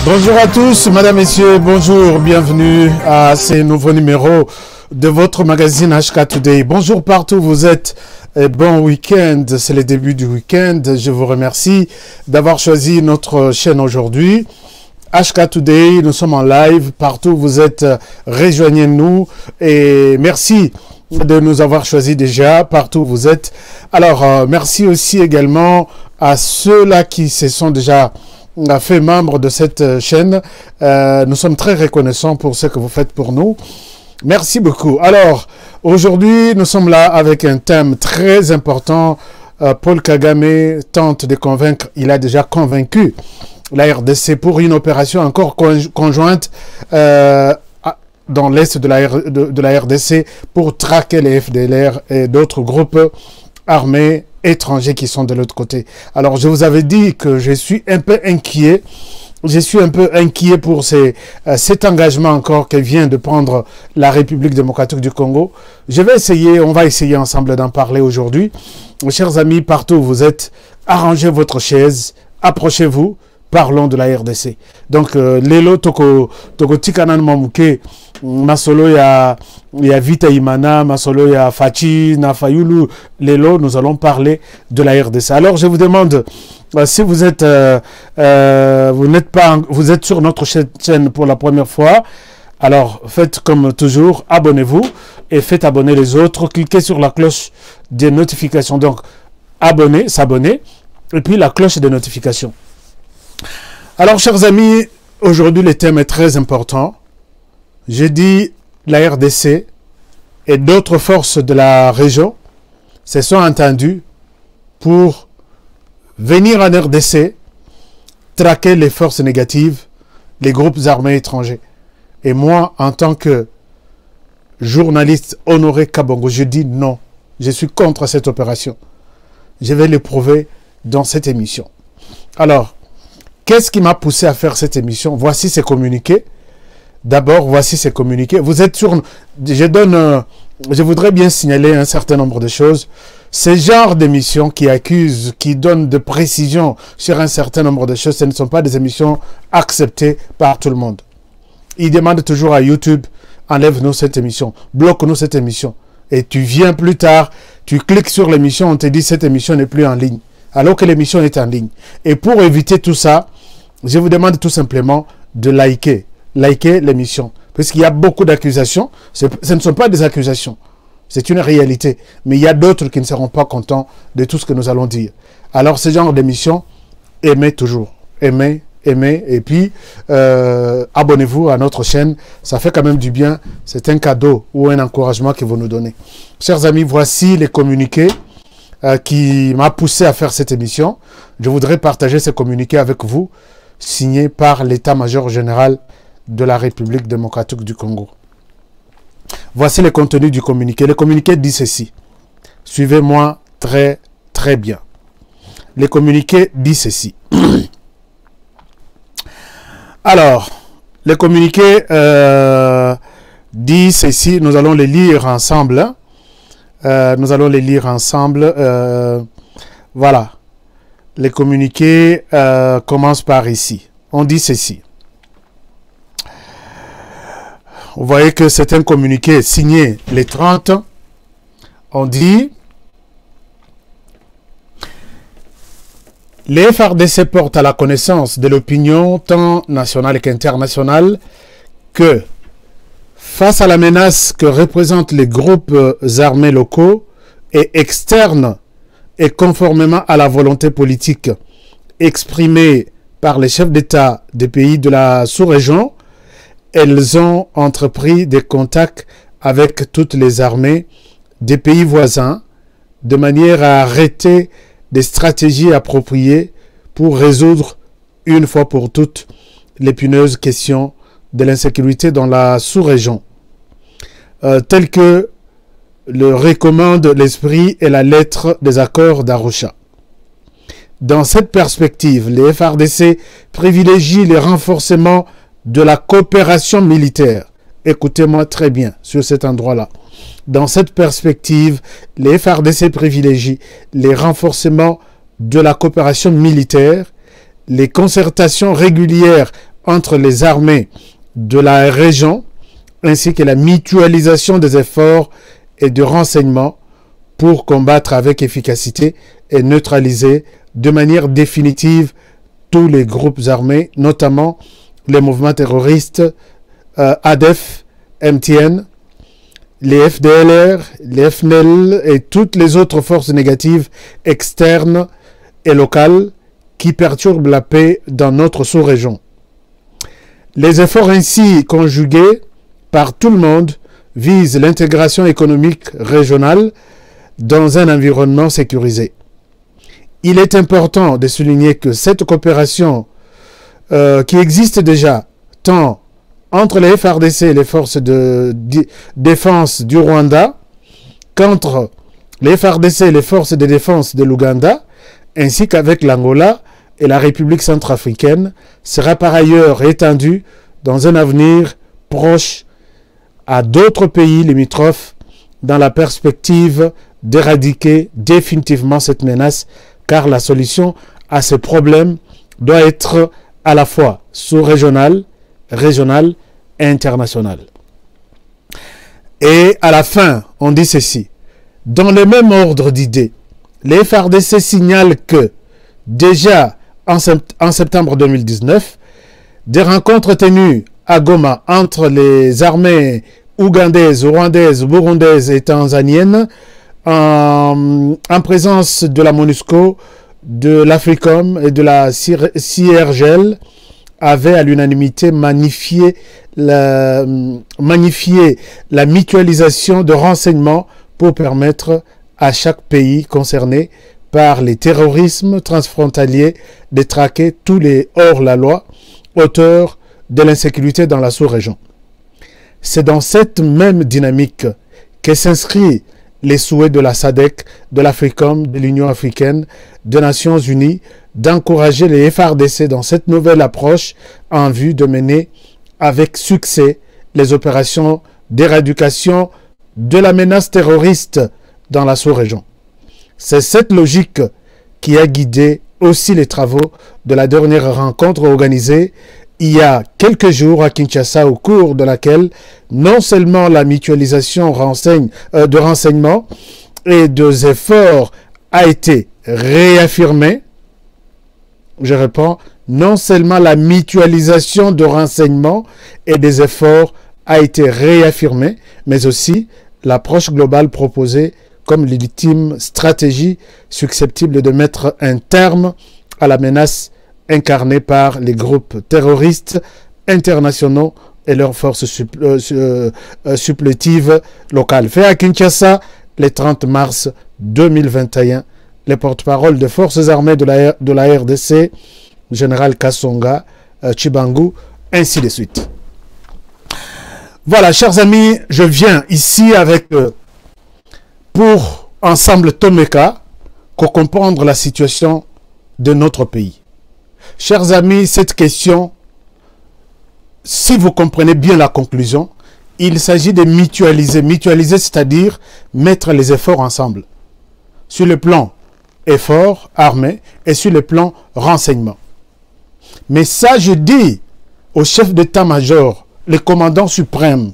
Bonjour à tous, mesdames, messieurs, bonjour, bienvenue à ce nouveau numéro de votre magazine HK Today. Bonjour partout où vous êtes et bon week-end, c'est le début du week-end. Je vous remercie d'avoir choisi notre chaîne aujourd'hui. HK Today, nous sommes en live, partout où vous êtes, rejoignez-nous et merci de nous avoir choisi déjà, partout où vous êtes. Alors, merci aussi également à ceux-là qui se sont déjà fait membre de cette chaîne. Nous sommes très reconnaissants pour ce que vous faites pour nous. Merci beaucoup. Alors, aujourd'hui, nous sommes là avec un thème très important. Paul Kagame tente de convaincre, il a déjà convaincu la RDC pour une opération encore conjointe dans l'est de la RDC pour traquer les FDLR et d'autres groupes armés étrangers qui sont de l'autre côté. Alors, je vous avais dit que je suis un peu inquiet. Je suis un peu inquiet pour cet engagement encore que vient de prendre la République démocratique du Congo. On va essayer ensemble d'en parler aujourd'hui. Mes chers amis, partout où vous êtes, arrangez votre chaise, approchez-vous, parlons de la RDC. Donc, Lelo Toko Tikanan Mamuke, Masolo ya Vita Imana, Masolo ya Fachi, Nafayulu, Lelo, nous allons parler de la RDC. Alors, je vous demande, si vous êtes, vous êtes sur notre chaîne pour la première fois, alors faites comme toujours, abonnez-vous et faites abonner les autres. Cliquez sur la cloche des notifications. Donc, s'abonner, et puis la cloche des notifications. Alors, chers amis, aujourd'hui, le thème est très important. J'ai dit la RDC et d'autres forces de la région se sont entendues pour venir en RDC traquer les forces négatives, les groupes armés étrangers. Et moi, en tant que journaliste Honoré Kabongo, je dis non. Je suis contre cette opération. Je vais le prouver dans cette émission. Alors, qu'est-ce qui m'a poussé à faire cette émission? Voici ces communiqués. D'abord, voici ces communiqués. Vous êtes sur... Je voudrais bien signaler un certain nombre de choses. Ces genres d'émissions qui accusent, qui donnent de précisions sur un certain nombre de choses, ce ne sont pas des émissions acceptées par tout le monde. Ils demandent toujours à YouTube, enlève-nous cette émission, bloque-nous cette émission. Et tu viens plus tard, tu cliques sur l'émission, on te dit cette émission n'est plus en ligne, alors que l'émission est en ligne. Et pour éviter tout ça, je vous demande tout simplement de liker l'émission. Parce qu'il y a beaucoup d'accusations. Ce ne sont pas des accusations. C'est une réalité. Mais il y a d'autres qui ne seront pas contents de tout ce que nous allons dire. Alors, ce genre d'émission, aimez toujours. Aimez. Et puis, abonnez-vous à notre chaîne. Ça fait quand même du bien. C'est un cadeau ou un encouragement que vous nous donnez. Chers amis, voici les communiqués qui m'ont poussé à faire cette émission. Je voudrais partager ces communiqués avec vous, signés par l'état-major général de la République démocratique du Congo. Voici le contenu du communiqué. Le communiqué dit ceci. Suivez-moi très, très bien. Le communiqué dit ceci. Alors, le communiqué dit ceci. Nous allons les lire ensemble. Voilà. Le communiqué commence par ici. On dit ceci. Vous voyez que c'est un communiqué signé les 30. On dit: les FARDC portent à la connaissance de l'opinion tant nationale qu'internationale que, face à la menace que représentent les groupes armés locaux et externes et conformément à la volonté politique exprimée par les chefs d'État des pays de la sous-région, elles ont entrepris des contacts avec toutes les armées des pays voisins de manière à arrêter des stratégies appropriées pour résoudre une fois pour toutes l'épineuse question de l'insécurité dans la sous-région, telle que le recommande l'esprit et la lettre des accords d'Arusha. Dans cette perspective, les FARDC privilégient le renforcement de la coopération militaire. Écoutez-moi très bien sur cet endroit-là. Dans cette perspective, les FARDC privilégient les renforcements de la coopération militaire, les concertations régulières entre les armées de la région, ainsi que la mutualisation des efforts et de renseignements pour combattre avec efficacité et neutraliser de manière définitive tous les groupes armés, notamment les mouvements terroristes ADF, MTN, les FDLR, les FNL et toutes les autres forces négatives externes et locales qui perturbent la paix dans notre sous-région. Les efforts ainsi conjugués par tout le monde visent l'intégration économique régionale dans un environnement sécurisé. Il est important de souligner que cette coopération qui existe déjà tant entre les FARDC et les forces de défense du Rwanda qu'entre les FARDC et les forces de défense de l'Ouganda, ainsi qu'avec l'Angola et la République centrafricaine, sera par ailleurs étendue dans un avenir proche à d'autres pays limitrophes dans la perspective d'éradiquer définitivement cette menace, car la solution à ce problème doit être à la fois sous-régionale, régionale et internationale. Et à la fin, on dit ceci. Dans le même ordre d'idées, les FARDC signalent que, déjà en septembre 2019, des rencontres tenues à Goma entre les armées ougandaises, rwandaises, burundaises et tanzaniennes en présence de la MONUSCO, de l'AFRICOM et de la CIRGL avaient à l'unanimité magnifié la mutualisation de renseignements pour permettre à chaque pays concerné par les terrorismes transfrontaliers de traquer tous les hors-la-loi auteurs de l'insécurité dans la sous-région. C'est dans cette même dynamique que s'inscrit les souhaits de la SADC, de l'AFRICOM, de l'Union africaine, des Nations unies, d'encourager les FARDC dans cette nouvelle approche en vue de mener avec succès les opérations d'éradication de la menace terroriste dans la sous-région. C'est cette logique qui a guidé aussi les travaux de la dernière rencontre organisée il y a quelques jours à Kinshasa, au cours de laquelle non seulement la mutualisation de renseignements et des efforts a été réaffirmée, je réponds, non seulement la mutualisation de renseignements et des efforts a été réaffirmée, mais aussi l'approche globale proposée comme l'ultime stratégie susceptible de mettre un terme à la menace incarnée par les groupes terroristes internationaux et leurs forces supplétives locales. Fait à Kinshasa le 30 mars 2021, le porte-parole des forces armées de la RDC, général Kasonga Chibangu, ainsi de suite. Voilà, chers amis, je viens ici avec pour ensemble Tomeka pour comprendre la situation de notre pays. Chers amis, cette question, si vous comprenez bien la conclusion, il s'agit de mutualiser. Mutualiser, c'est-à-dire mettre les efforts ensemble. Sur le plan effort, armée, et sur le plan renseignement. Mais ça, je dis au chef d'état-major, le commandant suprême,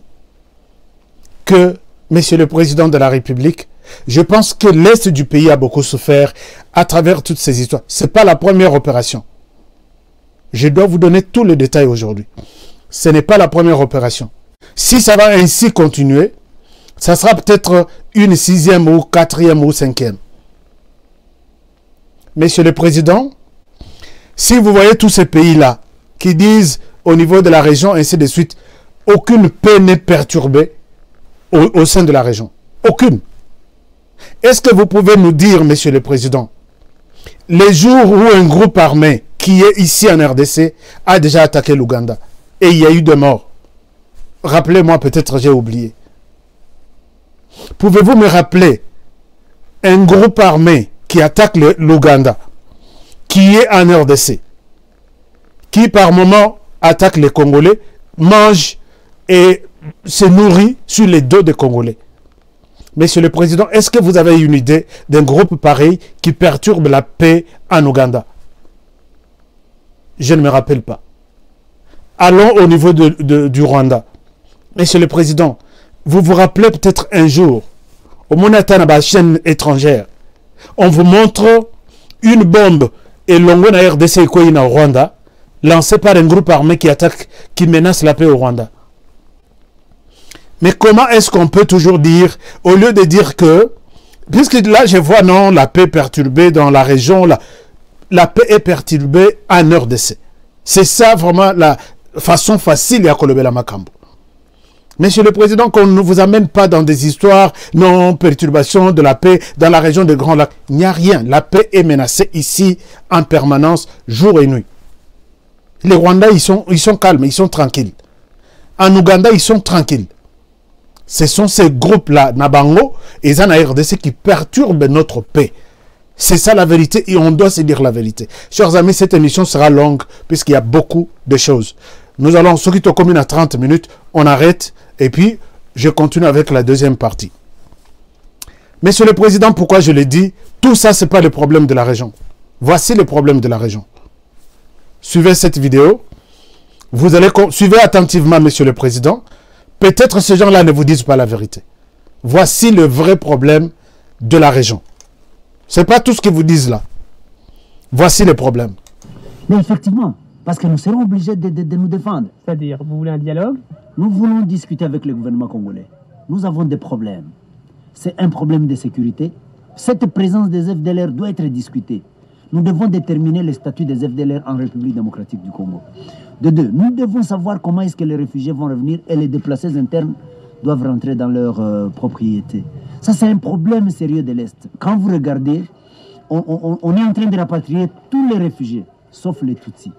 que, Monsieur le Président de la République, je pense que l'Est du pays a beaucoup souffert à travers toutes ces histoires. Ce n'est pas la première opération. Je dois vous donner tous les détails aujourd'hui. Ce n'est pas la première opération. Si ça va ainsi continuer, ça sera peut-être une 6e ou 4e ou 5e. Monsieur le Président, si vous voyez tous ces pays-là qui disent au niveau de la région, ainsi de suite, aucune paix n'est perturbée au sein de la région. Aucune. Est-ce que vous pouvez nous dire, Monsieur le Président, les jours où un groupe armé qui est ici en RDC a déjà attaqué l'Ouganda et il y a eu des morts? Rappelez-moi, peut-être j'ai oublié. Pouvez-vous me rappeler un groupe armé qui attaque l'Ouganda, qui est en RDC, qui par moment attaque les Congolais, mange et se nourrit sur les dos des Congolais? Monsieur le Président, est-ce que vous avez une idée d'un groupe pareil qui perturbe la paix en Ouganda? Je ne me rappelle pas. allons au niveau du Rwanda. Monsieur le Président, vous vous rappelez peut-être un jour, au Monatana, chaîne étrangère, on vous montre une bombe et l'ongo na RDC au Rwanda, lancée par un groupe armé qui attaque, qui menace la paix au Rwanda. Mais comment est-ce qu'on peut toujours dire, au lieu de dire que, puisque là je vois non, la paix perturbée dans la région, la paix est perturbée en RDC. C'est ça vraiment la façon facile à Kolobé la Makambo. Monsieur le Président, qu'on ne vous amène pas dans des histoires, non, perturbation de la paix dans la région des Grands Lacs. Il n'y a rien. La paix est menacée ici en permanence, jour et nuit. Les Rwandais, ils sont calmes, ils sont tranquilles. En Ouganda, ils sont tranquilles. Ce sont ces groupes-là, Nabango et Zana RDC, qui perturbent notre paix. C'est ça la vérité et on doit se dire la vérité. Chers amis, cette émission sera longue puisqu'il y a beaucoup de choses. Nous allons, ce qui te commune à 30 minutes, on arrête et puis je continue avec la deuxième partie. Monsieur le Président, pourquoi je l'ai dit, tout ça, ce n'est pas le problème de la région. Voici le problème de la région. Suivez cette vidéo. Vous allez suivez attentivement, Monsieur le Président. Peut-être ces gens-là ne vous disent pas la vérité. Voici le vrai problème de la région. Ce n'est pas tout ce qu'ils vous disent là. Voici le problème. Mais effectivement, parce que nous serons obligés de nous défendre. C'est-à-dire, vous voulez un dialogue? Nous voulons discuter avec le gouvernement congolais. Nous avons des problèmes. C'est un problème de sécurité. Cette présence des FDLR doit être discutée. Nous devons déterminer le statut des FDLR en République démocratique du Congo. De deux, nous devons savoir comment est-ce que les réfugiés vont revenir et les déplacés internes doivent rentrer dans leur propriété. Ça, c'est un problème sérieux de l'Est. Quand vous regardez, on est en train de rapatrier tous les réfugiés, sauf les Tutsis.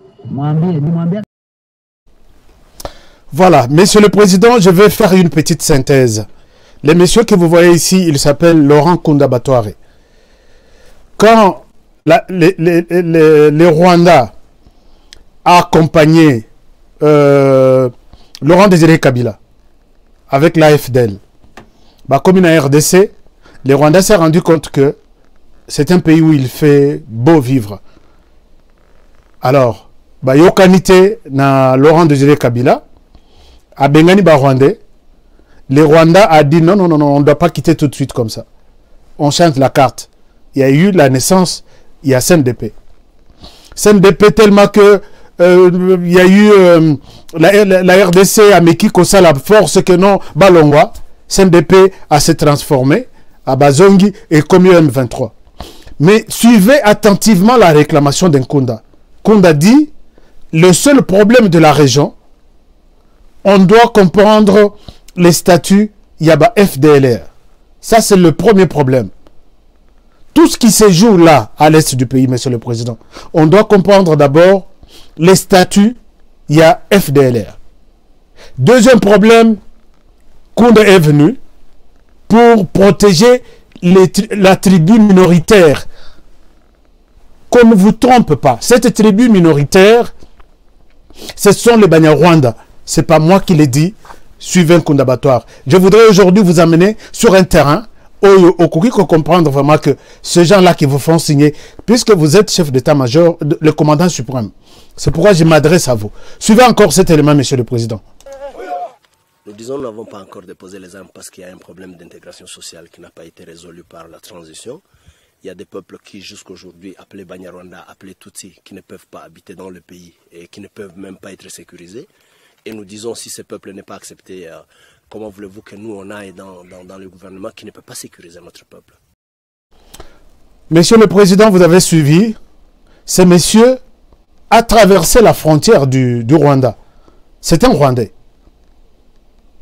Voilà, Monsieur le Président, je vais faire une petite synthèse. Le monsieur que vous voyez ici, il s'appelle Laurent Kunda Batouare. Quand les Rwandais a accompagné Laurent Désiré Kabila avec l'AFDL, comme une RDC, les Rwandais s'est rendu compte que c'est un pays où il fait beau vivre. Alors, yokanité na Laurent Désiré Kabila, à Bengani Rwandais, les Rwandais a dit non, on ne doit pas quitter tout de suite comme ça. On change la carte. Il y a eu la naissance, il y a CNDP. CNDP tellement que il y a eu la RDC a Meki Kosa la force que non, Balongwa, CNDP a se transformé à Bazongi et comme M23. Mais suivez attentivement la réclamation d'Nkunda. Kunda dit, le seul problème de la région, on doit comprendre les statuts Yaba FDLR. Ça, c'est le premier problème. Tout ce qui se joue là, à l'est du pays, Monsieur le Président, on doit comprendre d'abord les statuts Yaba FDLR. Deuxième problème, Kunda est venu pour protéger la tribu minoritaire. Qu'on ne vous trompe pas, cette tribu minoritaire, ce sont les Banyarwanda. Ce n'est pas moi qui l'ai dit, suivez un Kundabatoire. Je voudrais aujourd'hui vous amener sur un terrain où il faut comprendre vraiment que ces gens-là qui vous font signer, puisque vous êtes chef d'état-major, le commandant suprême. C'est pourquoi je m'adresse à vous. Suivez encore cet élément, Monsieur le Président. Nous disons nous n'avons pas encore déposé les armes parce qu'il y a un problème d'intégration sociale qui n'a pas été résolu par la transition. Il y a des peuples qui, jusqu'aujourd'hui, appelés Banyarwanda, appelés Tutsi, qui ne peuvent pas habiter dans le pays et qui ne peuvent même pas être sécurisés. Et nous disons, si ce peuple n'est pas accepté, comment voulez-vous que nous, on aille dans le gouvernement qui ne peut pas sécuriser notre peuple? Monsieur le Président, vous avez suivi, ce monsieur a traversé la frontière du Rwanda. C'est un Rwandais.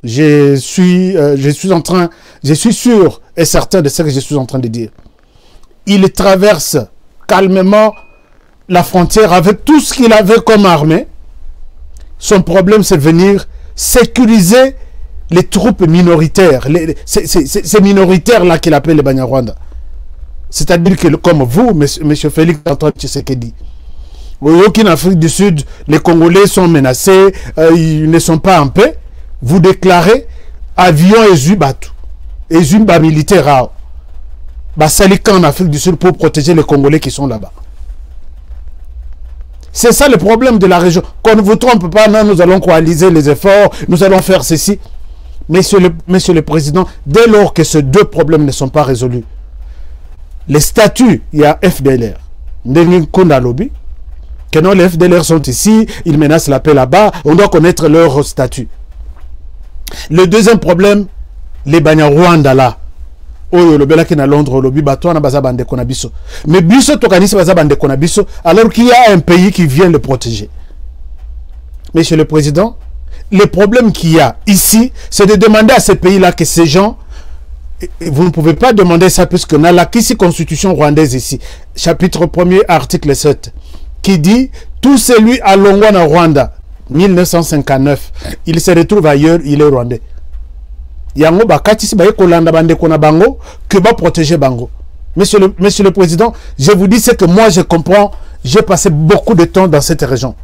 Je suis sûr et certain de ce que je suis en train de dire. Il traverse calmement la frontière avec tout ce qu'il avait comme armée. Son problème, c'est venir sécuriser les troupes minoritaires. Ces minoritaires-là qu'il appelle les Banyarwanda. C'est-à-dire que, comme vous, M. Félix Antoine Tshisekedi, en Afrique du Sud, les Congolais sont menacés, ils ne sont pas en paix. Vous déclarez avion et Zubatu. Et Zumba militaire. Salika en Afrique du Sud pour protéger les Congolais qui sont là-bas. C'est ça le problème de la région. Qu'on ne vous trompe pas, non, nous allons coaliser les efforts, nous allons faire ceci. Monsieur le Président, dès lors que ces deux problèmes ne sont pas résolus, les statuts, il y a FDLR. Que non, les FDLR sont ici, ils menacent la paix là-bas, on doit connaître leur statut. Le deuxième problème, les Banyarwanda là. Oyo lobela ki na Londres lobi bato na baza bande kona biso. Mais biso tokanisi baza bande kona biso alors qu'il y a un pays qui vient le protéger. Monsieur le Président, le problème qu'il y a ici, c'est de demander à ces pays-là que ces gens, vous ne pouvez pas demander ça puisque dans la constitution rwandaise ici, chapitre 1er, article 7, qui dit tout celui à Longwa Rwanda, 1959, il se retrouve ailleurs, il est rwandais. Yango bakatisi baye kolanda bande kona bango que va protéger bango. Monsieur le Président, je vous dis ce que moi je comprends, j'ai passé beaucoup de temps dans cette région.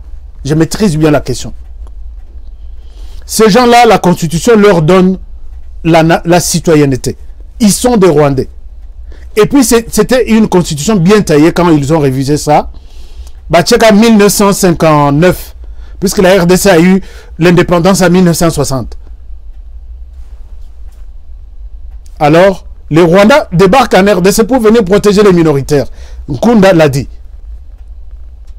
Je maîtrise bien la question. Ces gens-là, la Constitution leur donne la citoyenneté. Ils sont des Rwandais. Et puis c'était une Constitution bien taillée quand ils ont révisé ça. Bacheka 1959, puisque la RDC a eu l'indépendance en 1960. Alors, les Rwandais débarquent en RDC pour venir protéger les minoritaires. Nkunda l'a dit.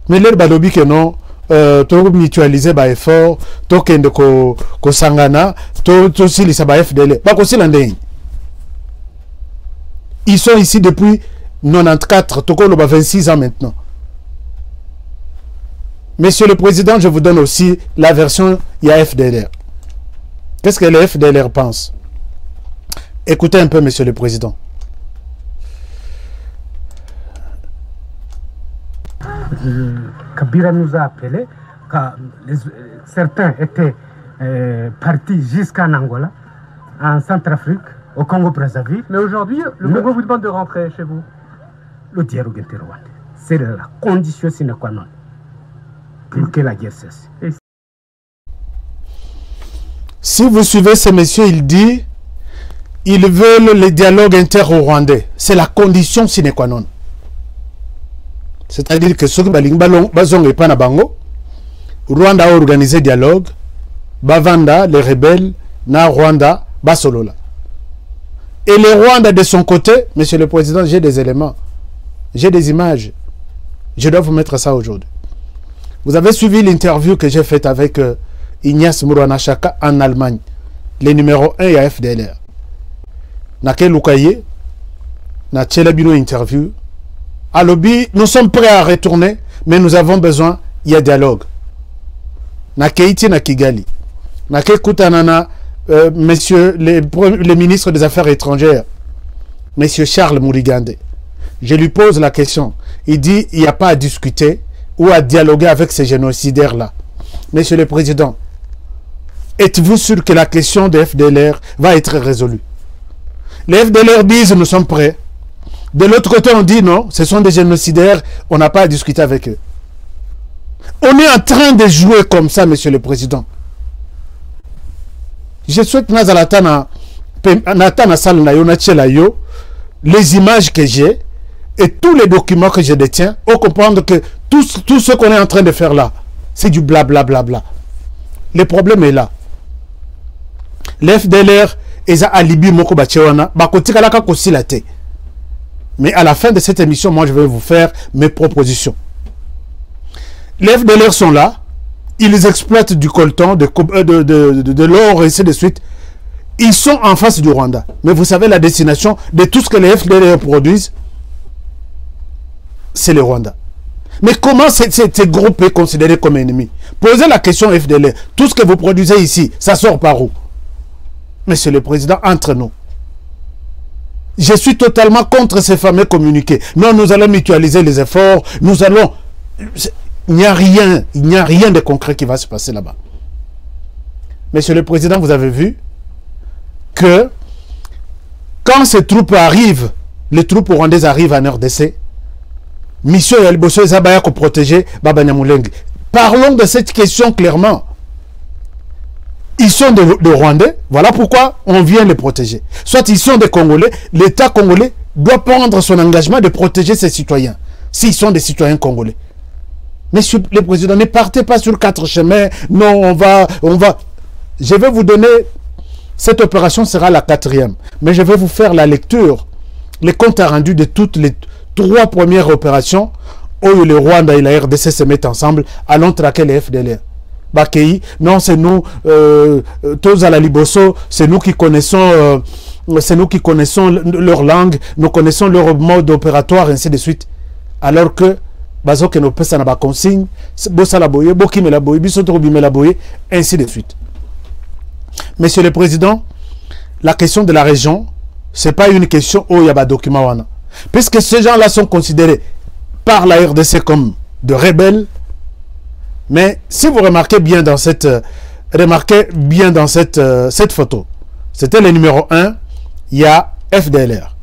Mais les balobi que non, to mutualiser ba effort, to kende ko sangana, to silisa ba FDL. Ba ko silande. Ils sont ici depuis 94, toko lo ba 26 ans maintenant. Monsieur le Président, je vous donne aussi la version FDLR. Qu'est-ce que les FDLR pensent? Écoutez un peu, Monsieur le Président. Kabila nous a appelé, certains étaient partis jusqu'en Angola, en Centrafrique, au Congo-Brazzaville. Mais aujourd'hui, le Congo vous demande de rentrer chez vous. Le dialogue interrwandais, c'est la condition sine qua non pour que la guerre cesse. Si vous suivez ce monsieur, il dit ils veulent le dialogue inter-rwandais. C'est la condition sine qua non. C'est-à-dire que ceux qui ont Rwanda a organisé dialogue, Bavanda, les rebelles, na Rwanda, Basolola. Et le Rwanda de son côté, Monsieur le Président, j'ai des éléments, j'ai des images. Je dois vous mettre ça aujourd'hui. Vous avez suivi l'interview que j'ai faite avec Ignace Mourouanachaka en Allemagne, le numéro 1 à FDLR. Naké Lukaye, na Tchelabino interview. À lobby, nous sommes prêts à retourner, mais nous avons besoin, il y a dialogue. Naké Iti na Kigali. Naké Koutanana, monsieur le ministre des Affaires étrangères, monsieur Charles Mourigande. Je lui pose la question. Il dit, il n'y a pas à discuter ou à dialoguer avec ces génocidaires-là. Monsieur le Président, êtes-vous sûr que la question des FDLR va être résolue? Les FDLR disent nous sommes prêts. De l'autre côté, on dit non, ce sont des génocidaires, on n'a pas à discuter avec eux. On est en train de jouer comme ça, Monsieur le Président. Je souhaite les images que j'ai et tous les documents que je détiens pour comprendre que tout ce qu'on est en train de faire là, c'est du blablabla. Le problème est là. Les FDLR, ils ont alibi moko bachewana, bakotikalaka kosilate. Mais à la fin de cette émission, moi je vais vous faire mes propositions. Les FDLR sont là, ils exploitent du coltan, de l'or et ainsi de suite. Ils sont en face du Rwanda. Mais vous savez la destination de tout ce que les FDLR produisent, c'est le Rwanda. Mais comment ces groupes est considéré comme ennemi? Posez la question FDLR. Tout ce que vous produisez ici, ça sort par où? Monsieur le Président, entre nous. Je suis totalement contre ces fameux communiqués. Non, nous allons mutualiser les efforts. Nous allons... Il n'y a rien de concret qui va se passer là-bas. Monsieur le Président, vous avez vu que quand ces troupes arrivent, les troupes rwandaises arrivent en RDC, mission Yaliboso Zabaya pour protéger Baba Nyamulenge. Parlons de cette question clairement. Ils sont de Rwandais, voilà pourquoi on vient les protéger. Soit ils sont des Congolais, l'État congolais doit prendre son engagement de protéger ses citoyens, s'ils sont des citoyens congolais. Monsieur le Président, ne partez pas sur 4 chemins. Non, on va... Je vais vous donner... Cette opération sera la 4e. Mais je vais vous faire la lecture, les comptes rendus de toutes les 3 premières opérations où le Rwanda et la RDC se mettent ensemble, allons traquer les FDLR. Bakei, non, c'est nous, tous à la Liboso, c'est nous qui connaissons leur langue, nous connaissons leur mode opératoire, ainsi de suite. Alors que, bazo que nos pesa na ba consigne, bossa la boye, boki me la boye, bisoto me la boye, ainsi de suite. Monsieur le Président, la question de la région, ce n'est pas une question où il y a des documents. Puisque ces gens-là sont considérés par la RDC comme de rebelles. Mais si vous remarquez bien dans cette photo, c'était le numéro 1, il y a FDLR.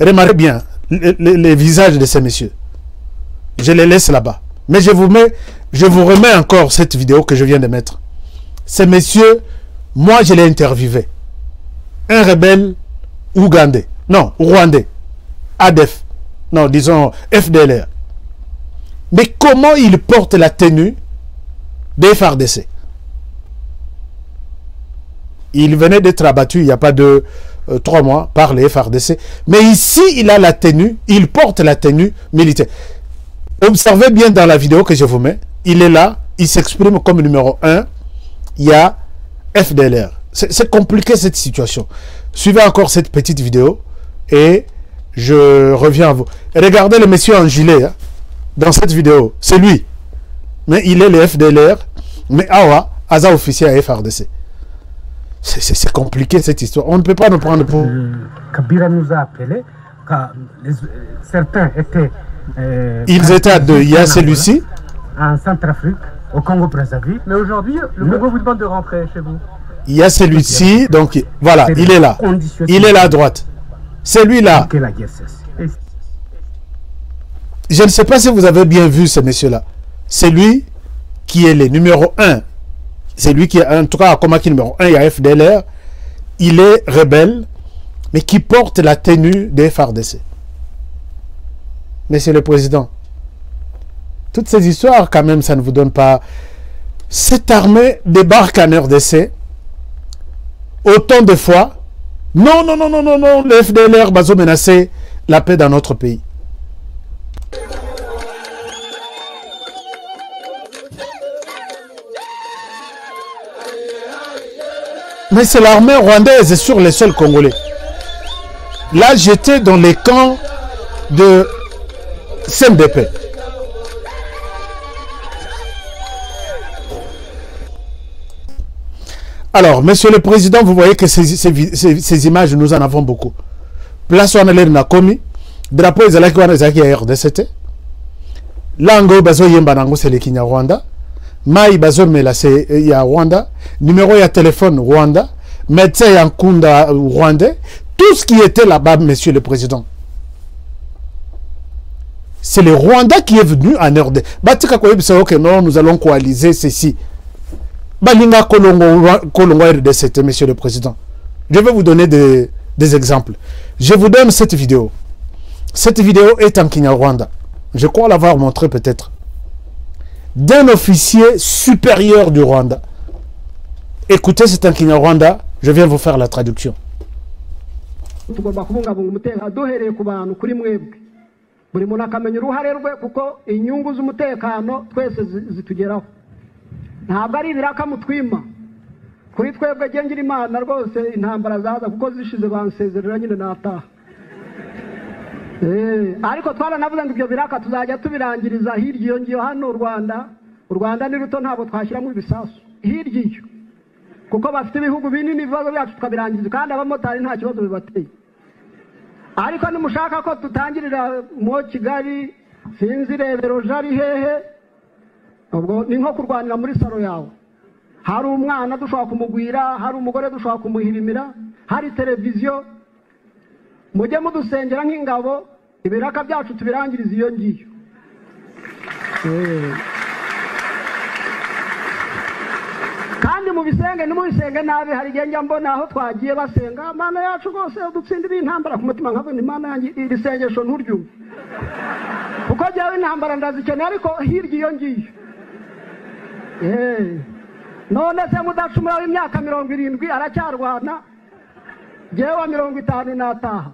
Remarquez bien les visages de ces messieurs. Je les laisse là-bas. Mais je vous remets encore cette vidéo que je viens de mettre. Ces messieurs, moi je l'ai interviewé. Un rebelle ougandais. Non, rwandais. ADF. Non, disons FDLR. Mais comment il porte la tenue des FARDC? Il venait d'être abattu il n'y a pas de 3 mois par les FARDC. Mais ici, il a la tenue, il porte la tenue militaire. Observez bien dans la vidéo que je vous mets. Il est là, il s'exprime comme numéro 1. Il y a FDLR. C'est compliqué cette situation. Suivez encore cette petite vidéo et je reviens à vous. Regardez le monsieur en gilet hein, dans cette vidéo. C'est lui. Mais il est le FDLR. Mais Awa, Aza officier à FARDC. C'est compliqué cette histoire. On ne peut pas nous prendre pour... Kabila nous a appelé. Certains étaient... Ils étaient à 2. Il y a celui-ci. En Centrafrique, au Congo-Brazzaville. Mais aujourd'hui, le Congo vous demande de rentrer chez vous. Il y a celui-ci. Donc voilà, il est là. Il est là à droite. Celui-là. Je ne sais pas si vous avez bien vu ce monsieur-là. C'est lui qui est le numéro 1. C'est lui qui est, en tout cas, comme numéro 1, il y a FDLR. Il est rebelle, mais qui porte la tenue des FARDC. Monsieur le Président, toutes ces histoires, quand même, ça ne vous donne pas... Cette armée débarque en RDC autant de fois. Non, non, non, non, non, non, le FDLR va menacer la paix dans notre pays. Mais c'est l'armée rwandaise sur les sols congolais. Là, j'étais dans les camps de CNDP. Alors, Monsieur le Président, vous voyez que ces images, nous en avons beaucoup. Place où on a Nakomi, drapeau Ezalaki wana Ezalaki ya RDCT. Lango bazo yemba nango c'est le Kenya Rwanda. Mai bazo mela c'est ya Rwanda. Numéro ya téléphone Rwanda. Médecin ya Nkunda Rwandais. Tout ce qui était là-bas, Monsieur le Président. C'est le Rwanda qui est venu en RDC. Batika kwa yebisa ok non, nous allons coaliser ceci. Balinga Kolongo RDCT, Monsieur le Président. Je vais vous donner des exemples. Je vous donne cette vidéo. Cette vidéo est en Kinyarwanda. Je crois l'avoir montré peut-être. D'un officier supérieur du Rwanda. Écoutez, c'est en Kinyarwanda. Je viens vous faire la traduction. ntabwo ari ibiraka mutwima kuri twebwe gengira imana rwose intambara zaza kuko zishize bansezerera nyine nataha ariko twaranavuze ngo ibyo biraka tuzajya tubirangiriza hirya iyo ngiyo hano u Rwanda ni ruto ntabwo twashyiramo ibisasu hirya iyo kuko bafite ibihugu binini ibibazo byacu tukabirangiza kandi abamotari nta kibazo bibateye ariko nimushaka ko tutangirira mu Kigali sinzi rebero jari hehe ubwo ni nko kurwanira muri saro yawe hari umwana dushobora kumugwira hari umugore dushobora kumuhirimira hari televiziyo mujye mudusengera nk'ingabo ibiraka byacu tubirangiriza iyo ngiyo kandi mubisenge nimubisenge nabi hari igihe njya mbona aho twagiye basenga mana yacu rwose dutsindira intambara ku mutima nkabona imana yanjye iri sengesho nturyumve kuko jyawe intambara ndazikeneye ariko hirya iyo ngiyo none se mudacumura w'imyaka 70 aracyarwana jyewe wa 50 nataha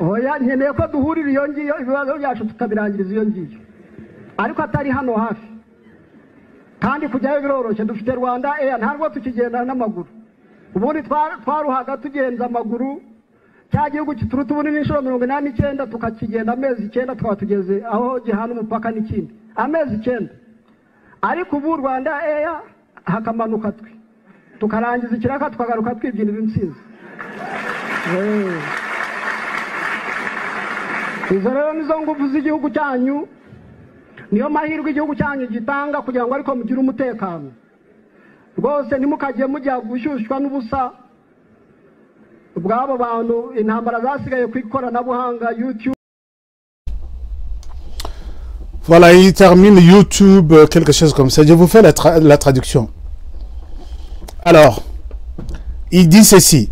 oya nkeneye ko duhurira iyo ngiyo ibibazo byacu tukabirangiriza iyo ngiyo ariko atari hano hafi kandi kujyayo biroroshye dufite Rwanda ntabwo tukigenda n'amaguru ubundi twaruhaga tugenza amaguru cya gihugu kituruta ubunini inshuro 89 tukakigenda amezi 9 tukaba tugeze aho gihana umupaka n'ikindi amezi 9 ariko ubu Rwanda hakamanuka twe tukarangiza ikiraka tukagaruka twibyinira intsinzi izo rero nizo nguvu z'igihugu cyanyu niyo mahirwe igihugu cyanyu gitanga kugira ngo ariko mugire umutekano rwose nimukajye mujya gushyushywa n'ubusa bwabo bantu intambara zasigaye ku ikoranabuhanga YouTube. Voilà, il termine YouTube, quelque chose comme ça. Je vous fais la traduction. Alors, il dit ceci.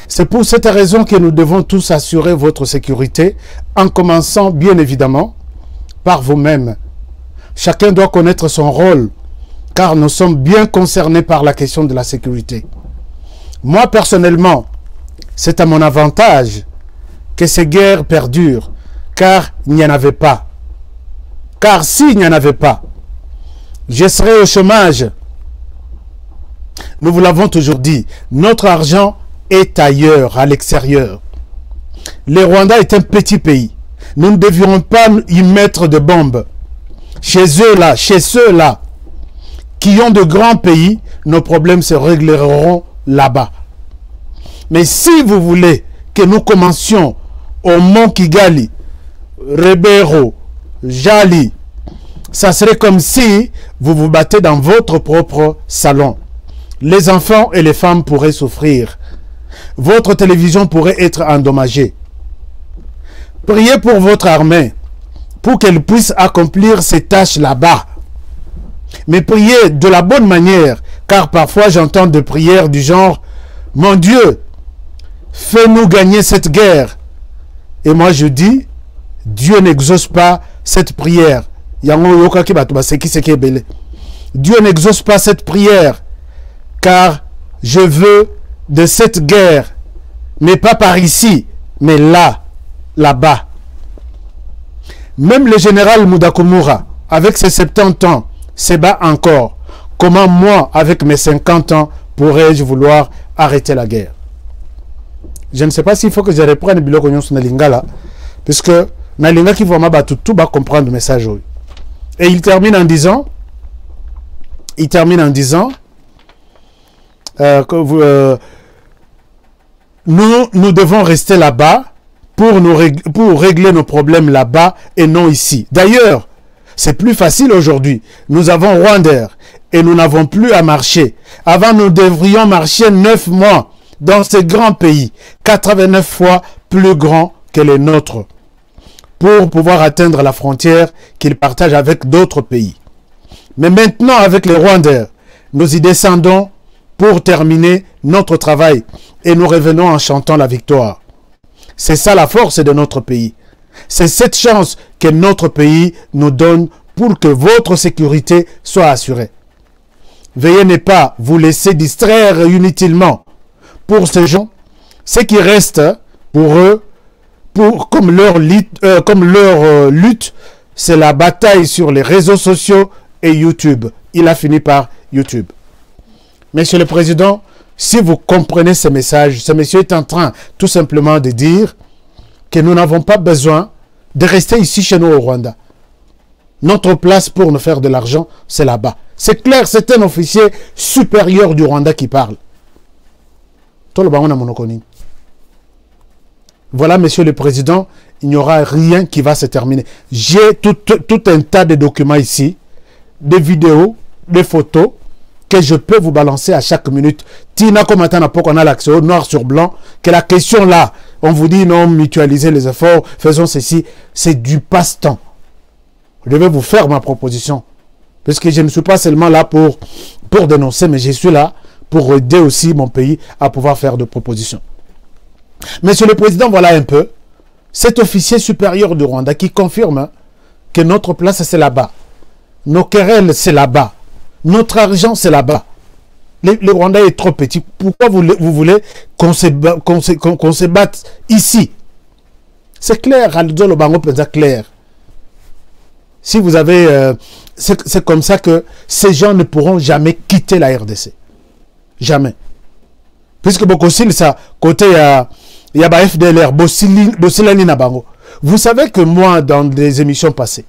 C'est pour cette raison que nous devons tous assurer votre sécurité, en commençant bien évidemment par vous-même. Chacun doit connaître son rôle, car nous sommes bien concernés par la question de la sécurité. Moi, personnellement, c'est à mon avantage que ces guerres perdurent, car il n'y en avait pas. Car s'il n'y en avait pas, je serais au chômage. Nous vous l'avons toujours dit, notre argent est ailleurs, à l'extérieur. Le Rwanda est un petit pays. Nous ne devions pas y mettre de bombes. Chez eux-là, chez ceux-là, qui ont de grands pays, nos problèmes se régleront là-bas. Mais si vous voulez que nous commencions au Mont Kigali, Rebero, Jali, ça serait comme si vous vous battez dans votre propre salon. Les enfants et les femmes pourraient souffrir. Votre télévision pourrait être endommagée. Priez pour votre armée, pour qu'elle puisse accomplir ses tâches là-bas. Mais priez de la bonne manière, car parfois j'entends des prières du genre « Mon Dieu, fais-nous gagner cette guerre ». Et moi je dis, Dieu n'exauce pas cette prière. Dieu n'exauce pas cette prière, car je veux de cette guerre, mais pas par ici, mais là, là-bas. Même le général Mudakumura, avec ses 70 ans, se bat encore. Comment moi, avec mes 50 ans, pourrais-je vouloir arrêter la guerre? Je ne sais pas s'il faut que je reprenne Biloko Nyonso Nalingala, puisque Nalinga qui va tout va comprendre le message. Et il termine en disant, que nous devons rester là-bas pour régler nos problèmes là-bas et non ici. D'ailleurs, c'est plus facile aujourd'hui. Nous avons Rwanda et nous n'avons plus à marcher. Avant, nous devrions marcher 9 mois dans ce grand pays, 89 fois plus grand que les nôtres, pour pouvoir atteindre la frontière qu'ils partagent avec d'autres pays. Mais maintenant, avec les Rwandais, nous y descendons pour terminer notre travail et nous revenons en chantant la victoire. C'est ça la force de notre pays. C'est cette chance que notre pays nous donne pour que votre sécurité soit assurée. Veuillez ne pas vous laisser distraire inutilement. Pour ces gens, ce qui reste pour eux, comme leur lutte, c'est la bataille sur les réseaux sociaux et YouTube. Il a fini par YouTube. Monsieur le Président, si vous comprenez ce message, ce monsieur est en train tout simplement de dire que nous n'avons pas besoin de rester ici chez nous au Rwanda. Notre place pour nous faire de l'argent, c'est là-bas. C'est clair, c'est un officier supérieur du Rwanda qui parle. Voilà, Monsieur le Président, il n'y aura rien qui va se terminer. J'ai tout un tas de documents ici, des vidéos, des photos, que je peux vous balancer à chaque minute. Tina, comme on a l'accès au noir sur blanc, que la question là, on vous dit non, mutualisez les efforts, faisons ceci, c'est du passe-temps. Je vais vous faire ma proposition. Parce que je ne suis pas seulement là pour dénoncer, mais je suis là pour aider aussi mon pays à pouvoir faire des propositions. Monsieur le Président, voilà un peu Cet officier supérieur du Rwanda qui confirme hein, que notre place c'est là-bas. Nos querelles c'est là-bas. Notre argent c'est là-bas. Le Rwanda est trop petit. Pourquoi vous voulez qu'on se batte ici? C'est clair, Aldo Bango Penza clair. Si vous avez... c'est comme ça que ces gens ne pourront jamais quitter la RDC. Jamais. Puisque beaucoup aussi, ça, côté il y a FDLR, Bossilani Nabango. Vous savez que moi, dans des émissions passées,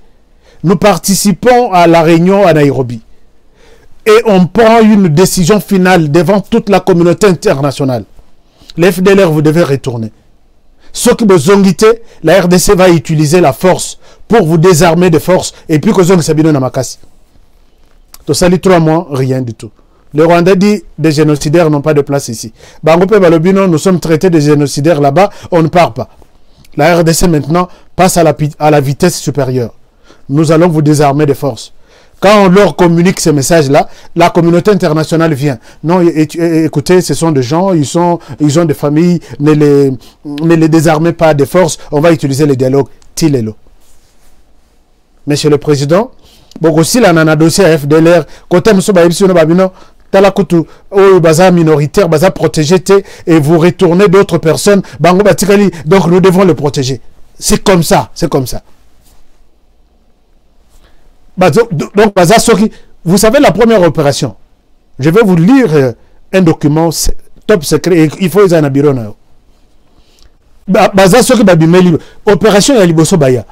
nous participons à la réunion à Nairobi. Et on prend une décision finale devant toute la communauté internationale. Les FDLR, vous devez retourner. Ceux qui vous ont quitté, la RDC va utiliser la force pour vous désarmer de force. Et puis que vous avez Sabino Namakasi. Donc ça dit 3 mois, rien du tout. Le Rwanda dit des génocidaires n'ont pas de place ici. Bangope Balobino, nous sommes traités de génocidaires là-bas, on ne part pas. La RDC maintenant passe à la vitesse supérieure. Nous allons vous désarmer de force. Quand on leur communique ces messages-là, la communauté internationale vient. Non, écoutez, ce sont des gens, ils ont des familles, ne les désarmez pas de force, on va utiliser le dialogue. Tilelo. Monsieur le Président, beaucoup si la nana dossier à FDLR, côté M. Baïbsi, Babino, Talakutu, baza minoritaire, baza protégé, et vous retournez d'autres personnes, Bango Batikali, donc nous devons le protéger. C'est comme ça, c'est comme ça. Donc, vous savez la première opération. Je vais vous lire un document top secret. Il faut les anabiron. Opération Yaliboso Baya.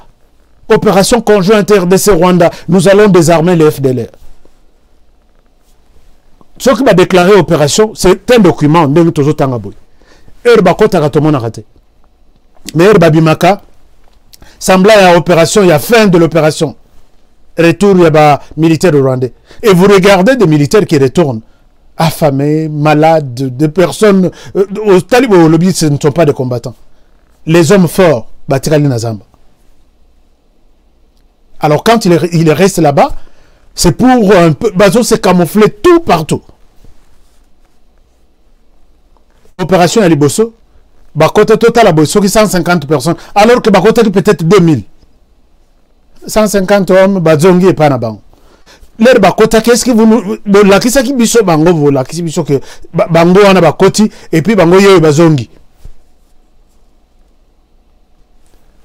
Opération conjointe RDC Rwanda. Nous allons désarmer les FDLR. Ce qui va déclarer opération, c'est un document. Mais Herbabimaka, semblant à opération, il y a fin de l'opération. Retour, il y a militaires rwandais. Et vous regardez des militaires qui retournent, affamés, malades, des personnes. Au talibans, au lobby, ce ne sont pas des combattants. Les hommes forts, Batirali Nazamba. Alors, quand il reste là-bas, c'est pour un peu. Bazo s'est camouflé tout partout. Opération Yaliboso, Bakota total à Bosso, 150 personnes, alors que Bakota peut-être 2000. 150 hommes, Bazongi et Panabango. L'air Bakota, qu'est-ce que vous. La kisa qui biso Bango, vous, la kisa biso que Bango en a Bakoti, et puis Bango yo et Bazongi.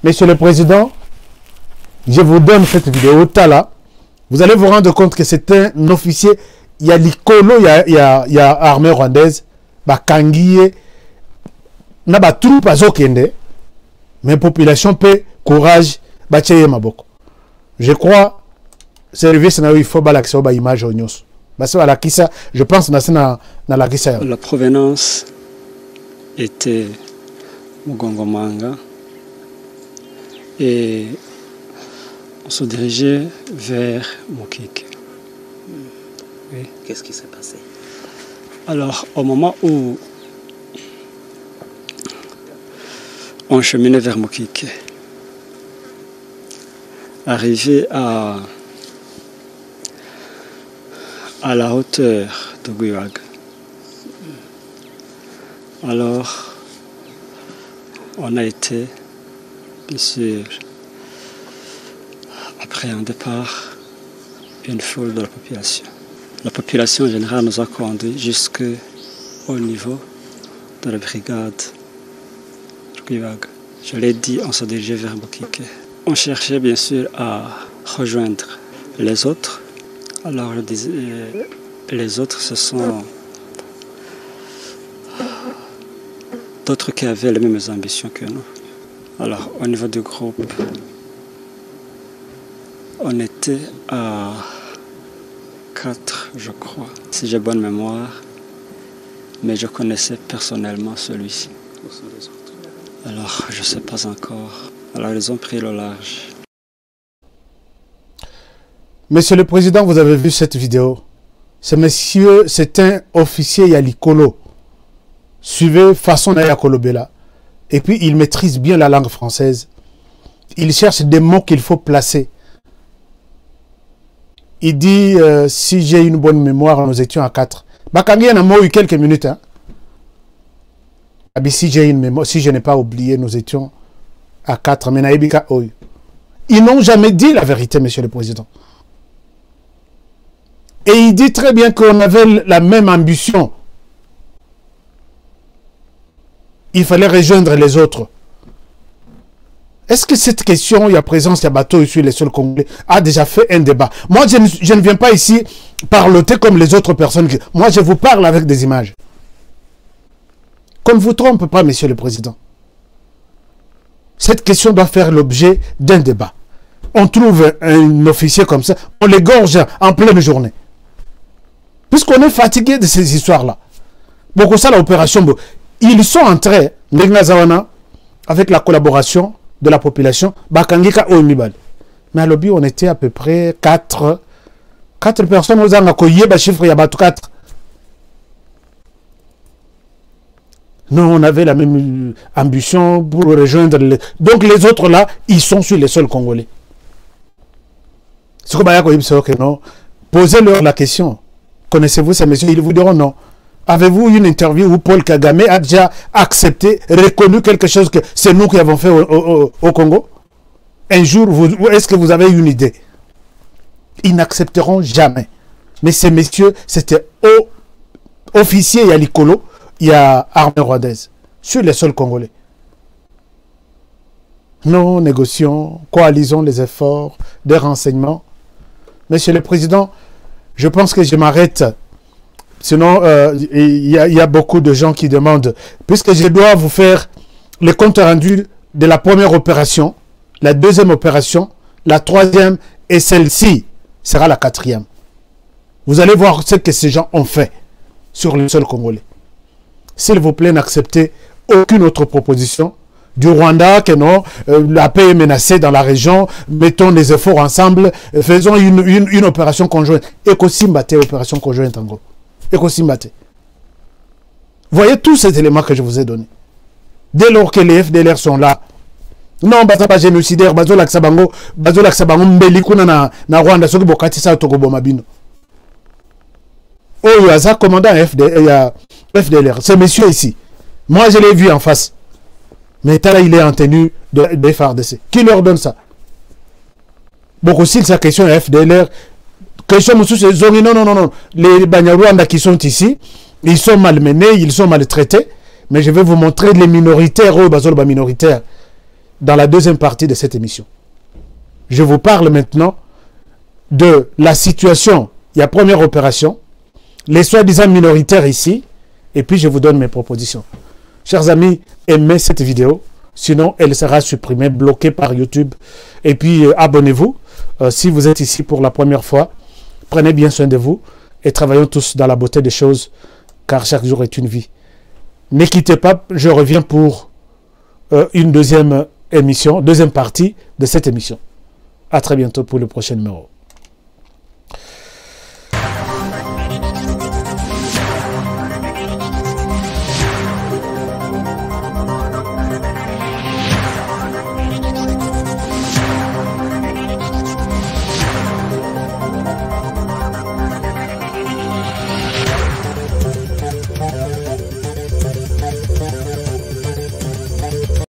Monsieur le Président, je vous donne cette vidéo, Tala. Vous allez vous rendre compte que c'est un officier. Il y a l'Ikolo, il y a armée rwandaise, Bakangiye, n'a pas tout pas Zokende, mais population paix, courage, Bacheye Maboko. Je crois service na il faut balaxer ba image onyos. Parce que la kisa, je pense na la kisa. La provenance était Mugongomanga et on se dirigeait vers Mokike. Oui. Qu'est-ce qui s'est passé? Alors, au moment où on cheminait vers Mokike, arrivé à la hauteur de Guyag. Alors, on a été, bien sûr, appréhendé par une foule de la population. La population en général nous a conduits jusqu'au niveau de la brigade de Guyag. Je l'ai dit, on se dirigeait vers Mokike. On cherchait bien sûr à rejoindre les autres. Alors je disais, les autres, ce sont d'autres qui avaient les mêmes ambitions que nous. Alors au niveau du groupe, on était à 4, je crois, si j'ai bonne mémoire, mais je connaissais personnellement celui-ci. Alors je ne sais pas encore. Alors, ils ont pris le large. Monsieur le Président, vous avez vu cette vidéo. Ce monsieur, c'est un officier Yalikolo. Suivez façon Nayakolo Bela. Et puis, il maîtrise bien la langue française. Il cherche des mots qu'il faut placer. Il dit, si j'ai une bonne mémoire, nous étions à 4. Bakangi en a mot eu quelques minutes. Hein. Si j'ai une mémoire, si je n'ai pas oublié, nous étions à 4. Ils n'ont jamais dit la vérité, Monsieur le Président. Et il dit très bien qu'on avait la même ambition. Il fallait rejoindre les autres. Est-ce que cette question, il y a présence, il y a bateau, je suis les seuls Congolais, a déjà fait un débat? Moi, je ne viens pas ici parloter comme les autres personnes. Moi, je vous parle avec des images. Qu'on ne vous trompe pas, Monsieur le Président. Cette question doit faire l'objet d'un débat. On trouve un officier comme ça, on l'égorge en pleine journée. Puisqu'on est fatigué de ces histoires-là. Beaucoup ça, l'opération, ils sont entrés, avec la collaboration de la population, mais à l'objet, on était à peu près 4 personnes, aux chiffre, il y a 4. Nous, on avait la même ambition pour rejoindre les... Donc les autres là, ils sont sur les sols congolais. C'est comme non. Posez-leur la question. Connaissez-vous ces messieurs? Ils vous diront non. Avez-vous une interview où Paul Kagame a déjà accepté, reconnu quelque chose que c'est nous qui avons fait au Congo? Un jour, est-ce que vous avez une idée? Ils n'accepteront jamais. Mais ces messieurs, c'était officier, il y a l'Icolo, il y a armée rwandaise, sur les sols congolais. Nous négocions, coalisons les efforts des renseignements. Monsieur le Président, je pense que je m'arrête. Sinon, il y a beaucoup de gens qui demandent, puisque je dois vous faire le compte rendu de la première opération, la deuxième opération, la troisième et celle-ci sera la 4e. Vous allez voir ce que ces gens ont fait sur le sol congolais. S'il vous plaît, n'acceptez aucune autre proposition du Rwanda, que non, la paix est menacée dans la région, mettons des efforts ensemble, faisons une opération conjointe. Ekosimbate, opération conjointe en gros. Ekosimbate. Voyez tous ces éléments que je vous ai donnés. Dès lors que les FDLR sont là, non, baza pas génocidaire, bazo laksabango mbeli kuna na Rwanda, soki bokati sa tokobo mabino. Oh, il y a ça, commandant FDLR, ce monsieur ici. Moi, je l'ai vu en face. Mais là, il est en tenue de FARDC. Qui leur donne ça? Beaucoup aussi, sa question est FDLR. Question non. Les Banyarwanda qui sont ici, ils sont malmenés, ils sont maltraités. Mais je vais vous montrer les minoritaires, minoritaires, dans la deuxième partie de cette émission. Je vous parle maintenant de la situation. Il y a première opération, les soi-disant minoritaires ici, et puis je vous donne mes propositions. Chers amis, aimez cette vidéo, sinon elle sera supprimée, bloquée par YouTube. Et puis abonnez-vous. Si vous êtes ici pour la première fois, prenez bien soin de vous et travaillons tous dans la beauté des choses, car chaque jour est une vie. Ne quittez pas, je reviens pour une deuxième émission, deuxième partie de cette émission. À très bientôt pour le prochain numéro.